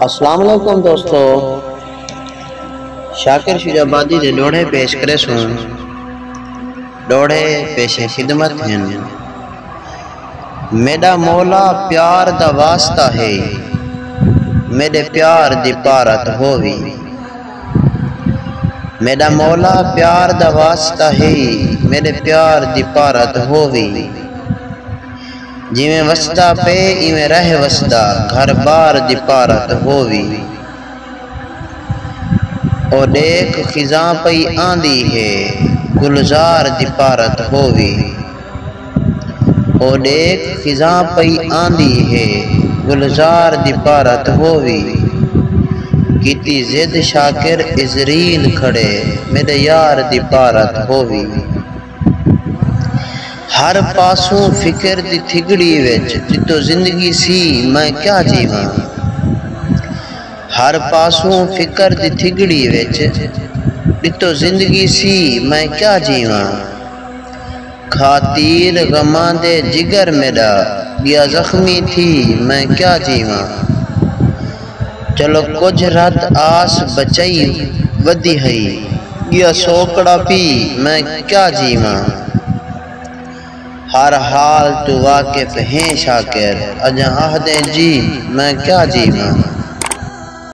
السلام علیکم دوستو، شاکر شجابادی دے ڈوڑے پیش کرے سوں۔ ڈوڑے پیش خدمت ہیں۔ میرا مولا پیار دا واسطہ ہے، میرے پیار دی پارت ہووی۔ میرا مولا پیار دا واسطہ ہے، میرے پیار دی پارت ہووی۔ جویں وسدا پے ایویں رہ وسدا، گھر بار دی پارت ہووی۔ او دیکھ خزاں پئی آندی ہے، گلزار دی پارت ہووی۔ او دیکھ خزاں پئی آندی ہے، گلزار دی پارت ہووی۔ کیتی زد شاکر عزریل کھڑے، میرے یار دی پارت ہووی۔ ہر پاسوں فکر دی تھگڑی وچ، جتو زندگی سی میں کیا جیواں۔ ہر پاسوں فکر دی تھگڑی وچ، جتو زندگی سی میں کیا جیواں۔ خاطر غماں دے جگر میرا، گیا زخمی تھی میں کیا جیواں۔ چلو کچھ رات آس بچائی ودی ہئی، گیا سوکڑا پی میں کیا جیواں۔ ہر حال تو واقف ہیں شاکر، اجاں آہدیں جی میں کیا جیواں۔